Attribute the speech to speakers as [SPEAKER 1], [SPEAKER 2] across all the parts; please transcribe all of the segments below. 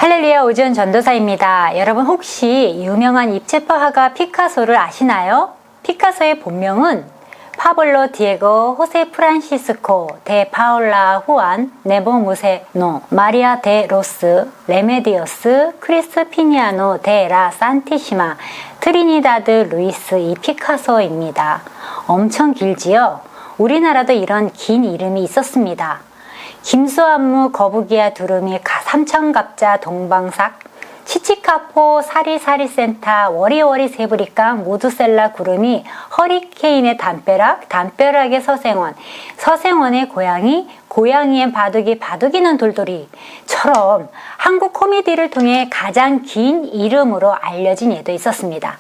[SPEAKER 1] 할렐루야, 오지연 전도사입니다. 여러분 혹시 유명한 입체파 화가 피카소를 아시나요? 피카소의 본명은 파블로 디에고 호세 프란시스코 데 파울라 후안 네보무세노 마리아 데 로스 레메디오스 크리스피니아노 데 라 산티시마 트리니다드 루이스 이 피카소입니다. 엄청 길지요? 우리나라도 이런 긴 이름이 있었습니다. 김수한무 거북이야 두루미 삼천갑자 동방삭 치치카포 사리사리센타 워리워리 세브리깡 모두셀라 구름이 허리케인의 담벼락의 서생원의 고양이 고양이엔 바둑이 바둑이는 돌돌이처럼 한국 코미디를 통해 가장 긴 이름으로 알려진 예도 있었습니다.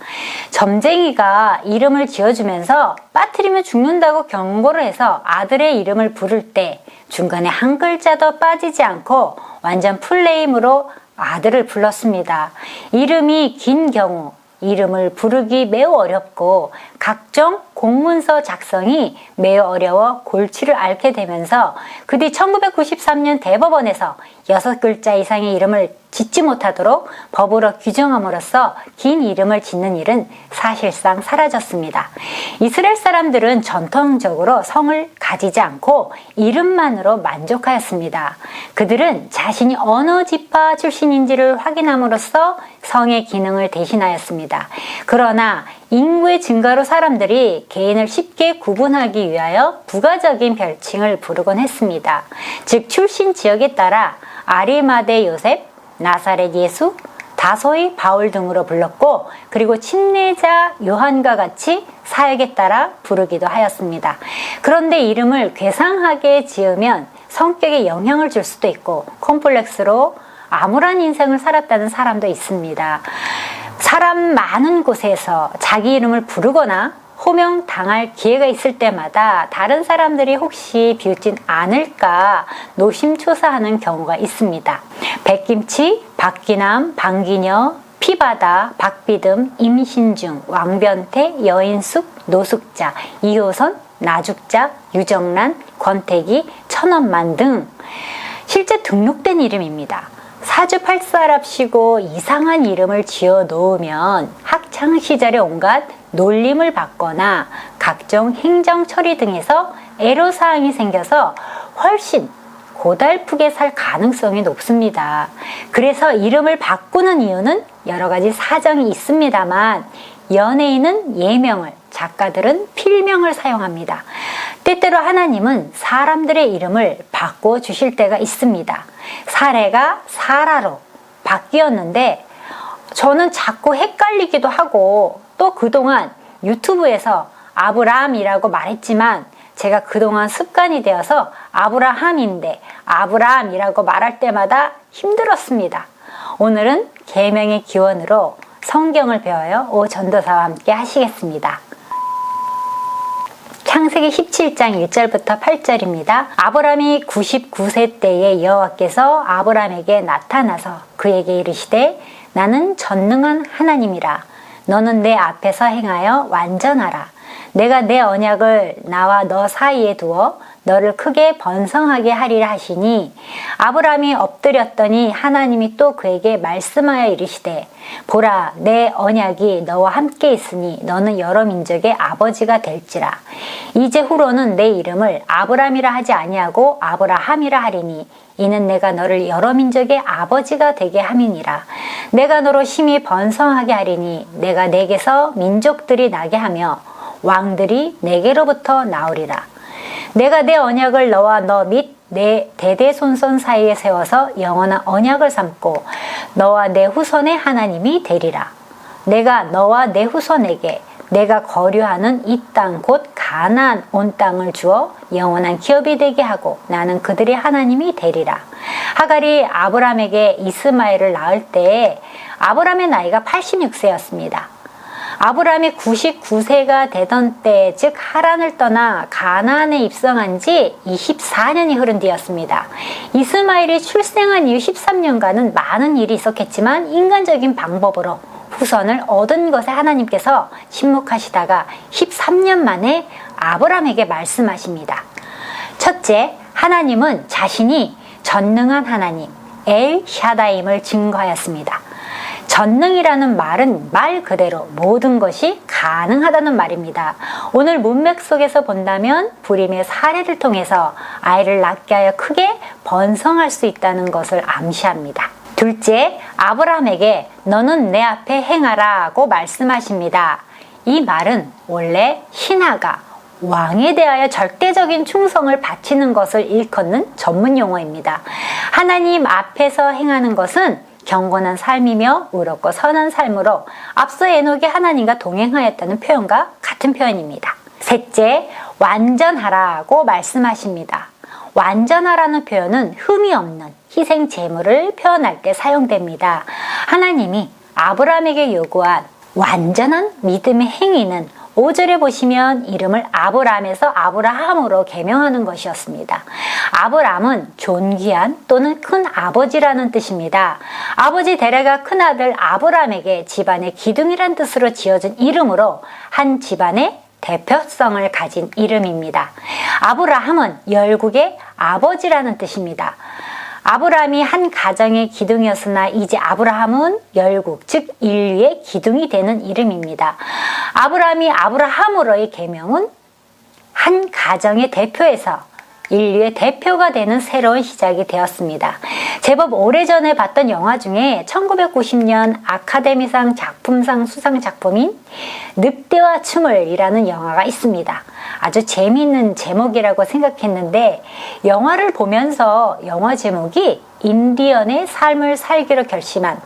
[SPEAKER 1] 점쟁이가 이름을 지어주면서 빠뜨리면 죽는다고 경고를 해서 아들의 이름을 부를 때 중간에 한 글자도 빠지지 않고 완전 풀네임으로 아들을 불렀습니다. 이름이 긴 경우 이름을 부르기 매우 어렵고 각종 공문서 작성이 매우 어려워 골치를 앓게 되면서 그 뒤 1993년 대법원에서 6글자 이상의 이름을 짓지 못하도록 법으로 규정함으로써 긴 이름을 짓는 일은 사실상 사라졌습니다. 이스라엘 사람들은 전통적으로 성을 가지지 않고 이름만으로 만족하였습니다. 그들은 자신이 어느 지파 출신인지를 확인함으로써 성의 기능을 대신하였습니다. 그러나 인구의 증가로 사람들이 개인을 쉽게 구분하기 위하여 부가적인 별칭을 부르곤 했습니다. 즉 출신 지역에 따라 아리마대 요셉, 나사렛 예수, 다소이 바울 등으로 불렀고 그리고 침례자 요한과 같이 사역에 따라 부르기도 하였습니다. 그런데 이름을 괴상하게 지으면 성격에 영향을 줄 수도 있고 콤플렉스로 암울한 인생을 살았다는 사람도 있습니다. 사람 많은 곳에서 자기 이름을 부르거나 호명당할 기회가 있을 때마다 다른 사람들이 혹시 비웃진 않을까 노심초사하는 경우가 있습니다. 백김치, 박기남, 방기녀, 피바다, 박비듬, 임신중, 왕변태, 여인숙, 노숙자, 이호선, 나죽자, 유정란, 권태기, 천원만 등 실제 등록된 이름입니다. 사주팔사랍시고 이상한 이름을 지어 놓으면 학창시절에 온갖 놀림을 받거나 각종 행정 처리 등에서 애로사항이 생겨서 훨씬 고달프게 살 가능성이 높습니다. 그래서 이름을 바꾸는 이유는 여러 가지 사정이 있습니다만 연예인은 예명을, 작가들은 필명을 사용합니다. 때때로 하나님은 사람들의 이름을 바꿔주실 때가 있습니다. 사례가 사라로 바뀌었는데 저는 자꾸 헷갈리기도 하고 또 그동안 유튜브에서 아브라함이라고 말했지만 제가 그동안 습관이 되어서 아브라함인데 아브라함이라고 말할 때마다 힘들었습니다. 오늘은 계명의 기원으로 성경을 배워요. 오 전도사와 함께 하시겠습니다. 창세기 17장 1절부터 8절입니다. 아브람이 99세 때에 여호와께서 아브람에게 나타나서 그에게 이르시되 나는 전능한 하나님이라. 너는 내 앞에서 행하여 완전하라. 내가 내 언약을 나와 너 사이에 두어 너를 크게 번성하게 하리라 하시니 아브람이 엎드렸더니 하나님이 또 그에게 말씀하여 이르시되 보라 내 언약이 너와 함께 있으니 너는 여러 민족의 아버지가 될지라. 이제 후로는 내 이름을 아브람이라 하지 아니하고 아브라함이라 하리니 이는 내가 너를 여러 민족의 아버지가 되게 함이니라. 내가 너로 심히 번성하게 하리니 내가 내게서 민족들이 나게 하며 왕들이 내게로부터 나오리라. 내가 내 언약을 너와 너 및 내 대대손손 사이에 세워서 영원한 언약을 삼고 너와 내 후손의 하나님이 되리라. 내가 너와 내 후손에게 내가 거류하는 이 땅 곧 가나안 온 땅을 주어 영원한 기업이 되게 하고 나는 그들의 하나님이 되리라. 하갈이 아브람에게 이스마엘을 낳을 때에 아브람의 나이가 86세였습니다. 아브람이 99세가 되던 때, 즉 하란을 떠나 가나안에 입성한 지 24년이 흐른 뒤였습니다. 이스마엘이 출생한 이후 13년간은 많은 일이 있었겠지만 인간적인 방법으로 후손을 얻은 것에 하나님께서 침묵하시다가 13년 만에 아브람에게 말씀하십니다. 첫째, 하나님은 자신이 전능한 하나님, 엘 샤다임을 증거하였습니다. 전능이라는 말은 말 그대로 모든 것이 가능하다는 말입니다. 오늘 문맥 속에서 본다면 불임의 사례를 통해서 아이를 낳게 하여 크게 번성할 수 있다는 것을 암시합니다. 둘째, 아브라함에게 너는 내 앞에 행하라고 말씀하십니다. 이 말은 원래 신하가 왕에 대하여 절대적인 충성을 바치는 것을 일컫는 전문 용어입니다. 하나님 앞에서 행하는 것은 경건한 삶이며 의롭고 선한 삶으로 앞서 에녹이 하나님과 동행하였다는 표현과 같은 표현입니다. 셋째, 완전하라고 말씀하십니다. 완전하라는 표현은 흠이 없는 희생 제물을 표현할 때 사용됩니다. 하나님이 아브라함에게 요구한 완전한 믿음의 행위는 5절에 보시면 이름을 아브람에서 아브라함으로 개명하는 것이었습니다. 아브람은 존귀한 또는 큰 아버지라는 뜻입니다. 아버지 데레가 큰아들 아브람에게 집안의 기둥이란 뜻으로 지어진 이름으로 한 집안의 대표성을 가진 이름입니다. 아브라함은 열국의 아버지라는 뜻입니다. 아브라함이 한 가정의 기둥이었으나 이제 아브라함은 열국, 즉 인류의 기둥이 되는 이름입니다. 아브라함이 아브라함으로의 계명은 한 가정의 대표에서 인류의 대표가 되는 새로운 시작이 되었습니다. 제법 오래전에 봤던 영화 중에 1990년 아카데미상 작품상 수상 작품인 늑대와 춤을 이라는 영화가 있습니다. 아주 재미있는 제목이라고 생각했는데 영화를 보면서 영화 제목이 인디언의 삶을 살기로 결심한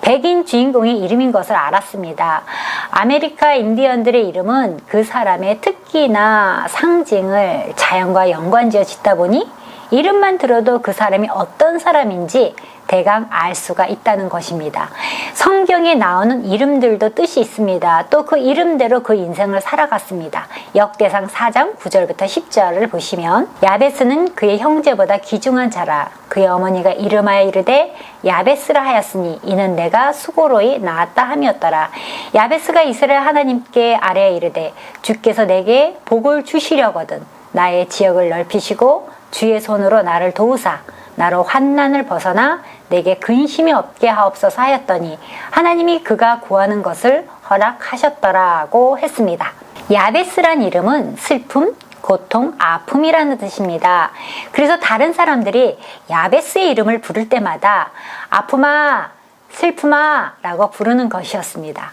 [SPEAKER 1] 백인 주인공의 이름인 것을 알았습니다. 아메리카 인디언들의 이름은 그 사람의 특기나 상징을 자연과 연관지어 짓다 보니 이름만 들어도 그 사람이 어떤 사람인지 대강 알 수가 있다는 것입니다. 성경에 나오는 이름들도 뜻이 있습니다. 또 그 이름대로 그 인생을 살아갔습니다. 역대상 4장 9절부터 10절을 보시면 야베스는 그의 형제보다 귀중한 자라. 그의 어머니가 이름하여 이르되 야베스라 하였으니 이는 내가 수고로이 낳았다 함이었더라. 야베스가 이스라엘 하나님께 아뢰어 이르되 주께서 내게 복을 주시려거든 나의 지역을 넓히시고 주의 손으로 나를 도우사 나로 환난을 벗어나 내게 근심이 없게 하옵소서 하였더니 하나님이 그가 구하는 것을 허락하셨더라고 했습니다. 야베스란 이름은 슬픔, 고통, 아픔이라는 뜻입니다. 그래서 다른 사람들이 야베스의 이름을 부를 때마다 아픔아, 슬픔아 라고 부르는 것이었습니다.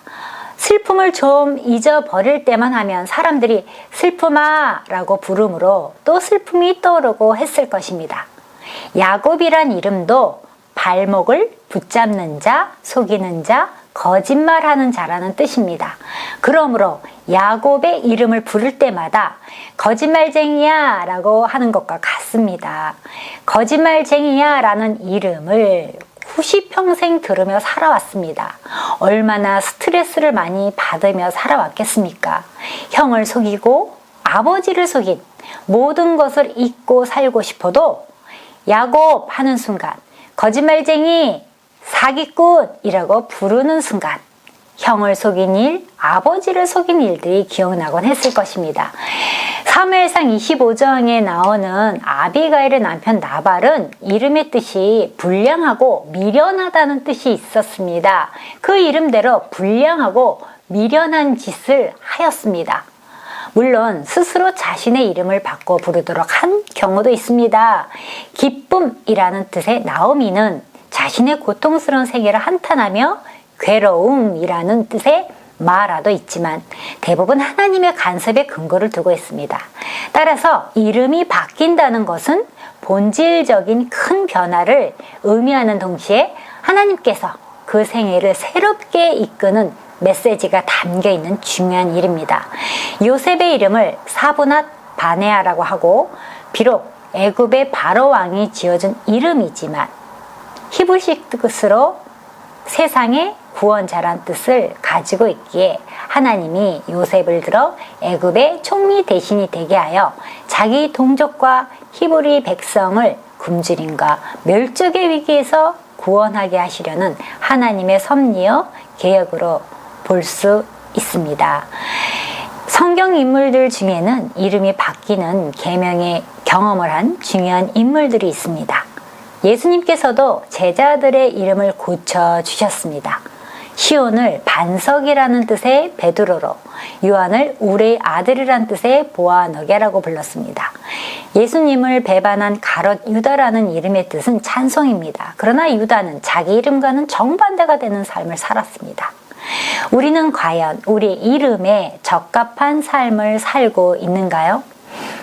[SPEAKER 1] 슬픔을 좀 잊어버릴 때만 하면 사람들이 슬픔아 라고 부르므로 또 슬픔이 떠오르고 했을 것입니다. 야곱이란 이름도 발목을 붙잡는 자, 속이는 자, 거짓말하는 자라는 뜻입니다. 그러므로 야곱의 이름을 부를 때마다 거짓말쟁이야 라고 하는 것과 같습니다. 거짓말쟁이야 라는 이름을 90평생 들으며 살아왔습니다. 얼마나 스트레스를 많이 받으며 살아왔겠습니까? 형을 속이고 아버지를 속인 모든 것을 잊고 살고 싶어도 야곱 하는 순간 거짓말쟁이, 사기꾼이라고 부르는 순간 형을 속인 일, 아버지를 속인 일들이 기억나곤 했을 것입니다. 사무엘상 25장에 나오는 아비가일의 남편 나발은 이름의 뜻이 불량하고 미련하다는 뜻이 있었습니다. 그 이름대로 불량하고 미련한 짓을 하였습니다. 물론 스스로 자신의 이름을 바꿔 부르도록 한 경우도 있습니다. 기쁨이라는 뜻의 나오미는 자신의 고통스러운 생애를 한탄하며 괴로움이라는 뜻의 마라도 있지만 대부분 하나님의 간섭에 근거를 두고 있습니다. 따라서 이름이 바뀐다는 것은 본질적인 큰 변화를 의미하는 동시에 하나님께서 그 생애를 새롭게 이끄는 메시지가 담겨있는 중요한 일입니다. 요셉의 이름을 사브낫 바네아라고 하고 비록 애굽의 바로 왕이 지어준 이름이지만 히브리식 뜻으로 세상의 구원자란 뜻을 가지고 있기에 하나님이 요셉을 들어 애굽의 총리 대신이 되게 하여 자기 동족과 히브리 백성을 굶주림과 멸족의 위기에서 구원하게 하시려는 하나님의 섭리와 계획으로 볼 수 있습니다. 성경 인물들 중에는 이름이 바뀌는 계명의 경험을 한 중요한 인물들이 있습니다. 예수님께서도 제자들의 이름을 고쳐주셨습니다. 시온을 반석이라는 뜻의 베드로로, 요한을 우리의 아들이란 뜻의 보아너게라고 불렀습니다. 예수님을 배반한 가롯 유다라는 이름의 뜻은 찬송입니다. 그러나 유다는 자기 이름과는 정반대가 되는 삶을 살았습니다. 우리는 과연 우리의 이름에 적합한 삶을 살고 있는가요?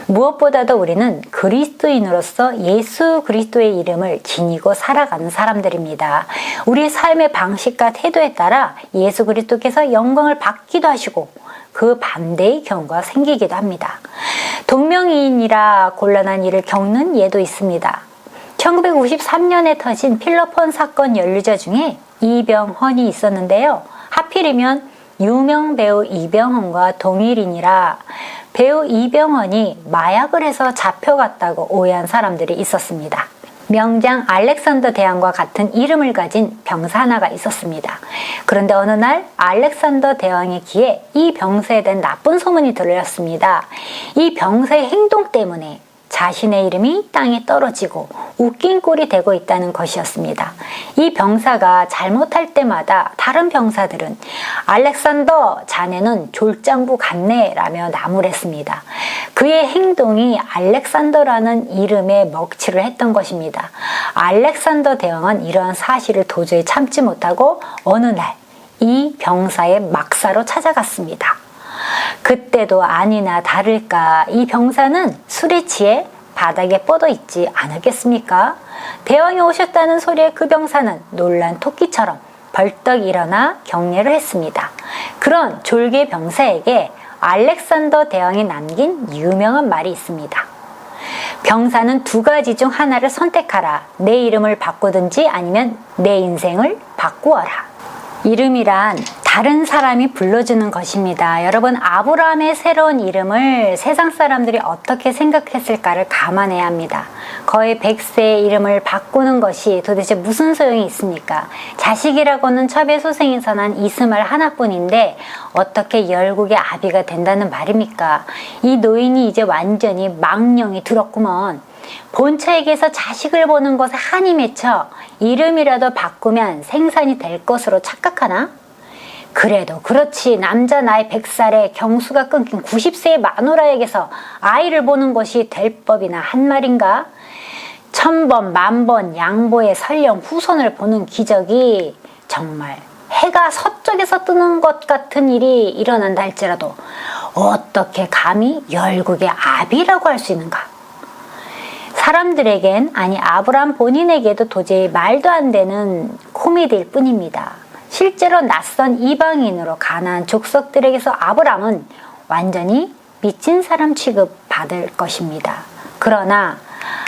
[SPEAKER 1] 무엇보다도 우리는 그리스도인으로서 예수 그리스도의 이름을 지니고 살아가는 사람들입니다. 우리의 삶의 방식과 태도에 따라 예수 그리스도께서 영광을 받기도 하시고 그 반대의 경우가 생기기도 합니다. 동명이인이라 곤란한 일을 겪는 예도 있습니다. 1953년에 터진 필로폰 사건 연루자 중에 이병헌이 있었는데요. 하필이면 유명 배우 이병헌과 동일인이라 배우 이병헌이 마약을 해서 잡혀갔다고 오해한 사람들이 있었습니다. 명장 알렉산더 대왕과 같은 이름을 가진 병사 하나가 있었습니다. 그런데 어느 날 알렉산더 대왕의 귀에 이 병사에 대한 나쁜 소문이 들렸습니다. 이 병사의 행동 때문에 자신의 이름이 땅에 떨어지고 웃긴 꼴이 되고 있다는 것이었습니다. 이 병사가 잘못할 때마다 다른 병사들은 알렉산더 자네는 졸장부 같네 라며 나무랬습니다. 그의 행동이 알렉산더라는 이름에 먹칠을 했던 것입니다. 알렉산더 대왕은 이러한 사실을 도저히 참지 못하고 어느 날 이 병사의 막사로 찾아갔습니다. 그때도 아니나 다를까 이 병사는 술에 취해 바닥에 뻗어 있지 않았겠습니까? 대왕이 오셨다는 소리에 그 병사는 놀란 토끼처럼 벌떡 일어나 경례를 했습니다. 그런 졸개 병사에게 알렉산더 대왕이 남긴 유명한 말이 있습니다. 병사는 두 가지 중 하나를 선택하라. 내 이름을 바꾸든지 아니면 내 인생을 바꾸어라. 이름이란 다른 사람이 불러주는 것입니다. 여러분, 아브라함의 새로운 이름을 세상 사람들이 어떻게 생각했을까를 감안해야 합니다. 거의 100세의 이름을 바꾸는 것이 도대체 무슨 소용이 있습니까? 자식이라고는 첩의 소생에서 난 이스마엘 하나뿐인데 어떻게 열국의 아비가 된다는 말입니까? 이 노인이 이제 완전히 망령이 들었구먼. 본처에게서 자식을 보는 것에 한이 맺혀 이름이라도 바꾸면 생산이 될 것으로 착각하나? 그래도 그렇지, 남자 나이 100살에 경수가 끊긴 90세의 마누라에게서 아이를 보는 것이 될 법이나 한 말인가? 1000번 만번 양보에 설령 후손을 보는 기적이 정말 해가 서쪽에서 뜨는 것 같은 일이 일어난다 할지라도 어떻게 감히 열국의 아비라고 할 수 있는가? 사람들에겐, 아니 아브라함 본인에게도 도저히 말도 안 되는 코미디일 뿐입니다. 실제로 낯선 이방인으로 가나안 족속들에게서 아브라함은 완전히 미친 사람 취급받을 것입니다. 그러나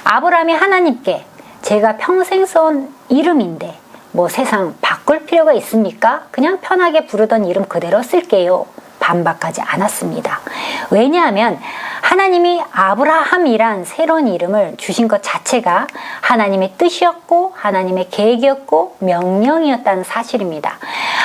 [SPEAKER 1] 아브라함이 하나님께 제가 평생 써온 이름인데 뭐 세상 바꿀 필요가 있습니까? 그냥 편하게 부르던 이름 그대로 쓸게요. 반박하지 않았습니다. 왜냐하면 하나님이 아브라함이란 새로운 이름을 주신 것 자체가 하나님의 뜻이었고 하나님의 계획이었고 명령이었다는 사실입니다.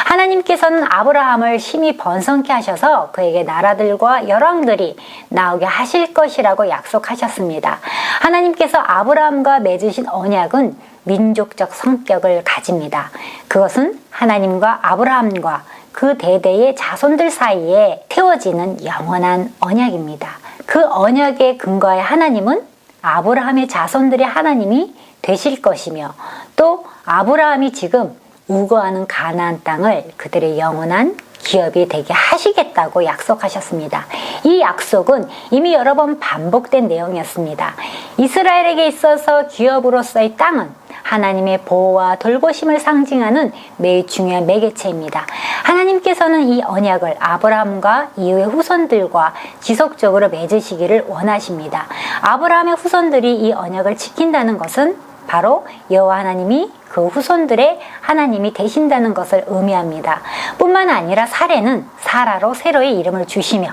[SPEAKER 1] 하나님께서는 아브라함을 심히 번성케 하셔서 그에게 나라들과 열왕들이 나오게 하실 것이라고 약속하셨습니다. 하나님께서 아브라함과 맺으신 언약은 민족적 성격을 가집니다. 그것은 하나님과 아브라함과 그 대대의 자손들 사이에 태워지는 영원한 언약입니다. 그 언약에 근거하여 하나님은 아브라함의 자손들의 하나님이 되실 것이며 또 아브라함이 지금 우거하는 가나안 땅을 그들의 영원한 기업이 되게 하시겠다고 약속하셨습니다. 이 약속은 이미 여러 번 반복된 내용이었습니다. 이스라엘에게 있어서 기업으로서의 땅은 하나님의 보호와 돌보심을 상징하는 매우 중요한 매개체입니다. 하나님께서는 이 언약을 아브라함과 이후의 후손들과 지속적으로 맺으시기를 원하십니다. 아브라함의 후손들이 이 언약을 지킨다는 것은 바로 여호와 하나님이 그 후손들의 하나님이 되신다는 것을 의미합니다. 뿐만 아니라 사레는 사라로 새로의 이름을 주시며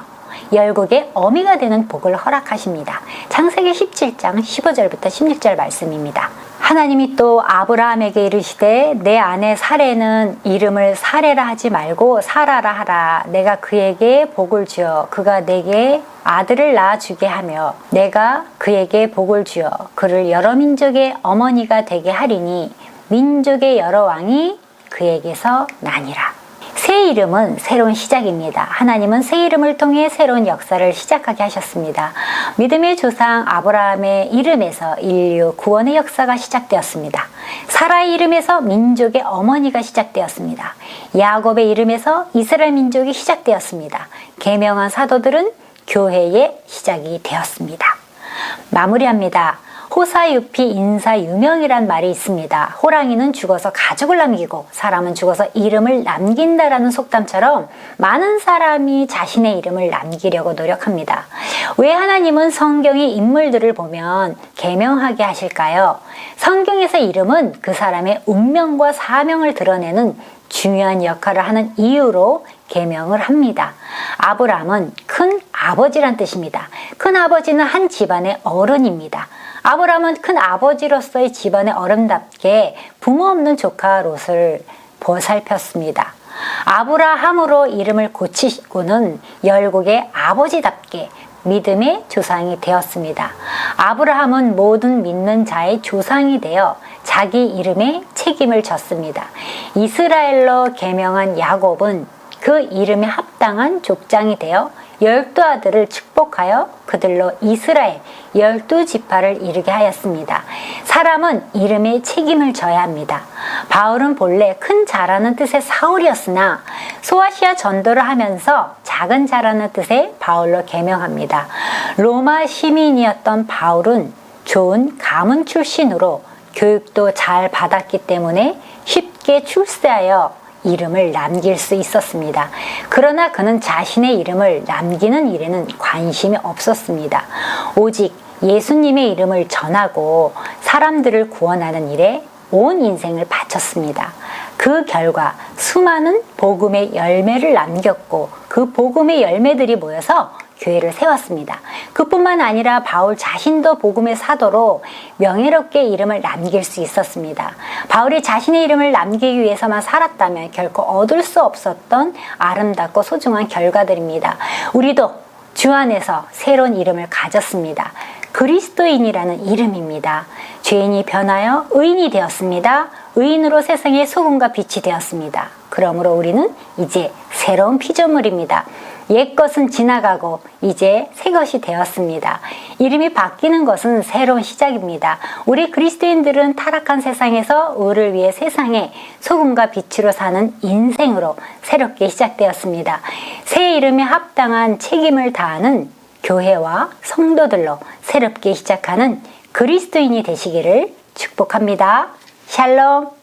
[SPEAKER 1] 열국의 어미가 되는 복을 허락하십니다. 창세기 17장 15절부터 16절 말씀입니다. 하나님이 또 아브라함에게 이르시되 내 아내 사레는 이름을 사레라 하지 말고 사라라 하라. 내가 그에게 복을 주어 그가 내게 아들을 낳아주게 하며 내가 그에게 복을 주어 그를 여러 민족의 어머니가 되게 하리니 민족의 여러 왕이 그에게서 나니라. 새 이름은 새로운 시작입니다. 하나님은 새 이름을 통해 새로운 역사를 시작하게 하셨습니다. 믿음의 조상 아브라함의 이름에서 인류 구원의 역사가 시작되었습니다. 사라의 이름에서 민족의 어머니가 시작되었습니다. 야곱의 이름에서 이스라엘 민족이 시작되었습니다. 계명한 사도들은 교회의 시작이 되었습니다. 마무리합니다. 호사유피 인사유명이란 말이 있습니다. 호랑이는 죽어서 가죽을 남기고 사람은 죽어서 이름을 남긴다라는 속담처럼 많은 사람이 자신의 이름을 남기려고 노력합니다. 왜 하나님은 성경의 인물들을 보면 계명하게 하실까요? 성경에서 이름은 그 사람의 운명과 사명을 드러내는 중요한 역할을 하는 이유로 계명을 합니다. 아브라함은 큰 아버지란 뜻입니다. 큰 아버지는 한 집안의 어른입니다. 아브라함은 큰 아버지로서의 집안의 어른답게 부모 없는 조카 롯을 보살폈습니다. 아브라함으로 이름을 고치고는 열국의 아버지답게 믿음의 조상이 되었습니다. 아브라함은 모든 믿는 자의 조상이 되어 자기 이름에 책임을 졌습니다. 이스라엘로 계명한 야곱은 그 이름에 합당한 족장이 되어 12 아들을 축복하여 그들로 이스라엘 12지파를 이루게 하였습니다. 사람은 이름에 책임을 져야 합니다. 바울은 본래 큰 자라는 뜻의 사울이었으나 소아시아 전도를 하면서 작은 자라는 뜻의 바울로 계명합니다. 로마 시민이었던 바울은 좋은 가문 출신으로 교육도 잘 받았기 때문에 쉽게 출세하여 이름을 남길 수 있었습니다. 그러나 그는 자신의 이름을 남기는 일에는 관심이 없었습니다. 오직 예수님의 이름을 전하고 사람들을 구원하는 일에 온 인생을 바쳤습니다. 그 결과 수많은 복음의 열매를 남겼고 그 복음의 열매들이 모여서 교회를 세웠습니다. 그뿐만 아니라 바울 자신도 복음의 사도로 명예롭게 이름을 남길 수 있었습니다. 바울이 자신의 이름을 남기기 위해서만 살았다면 결코 얻을 수 없었던 아름답고 소중한 결과들입니다. 우리도 주 안에서 새로운 이름을 가졌습니다. 그리스도인이라는 이름입니다. 죄인이 변하여 의인이 되었습니다. 의인으로 세상의 소금과 빛이 되었습니다. 그러므로 우리는 이제 새로운 피조물입니다. 옛것은 지나가고 이제 새것이 되었습니다. 이름이 바뀌는 것은 새로운 시작입니다. 우리 그리스도인들은 타락한 세상에서 의를 위해 세상에 소금과 빛으로 사는 인생으로 새롭게 시작되었습니다. 새 이름에 합당한 책임을 다하는 교회와 성도들로 새롭게 시작하는 그리스도인이 되시기를 축복합니다. 샬롬.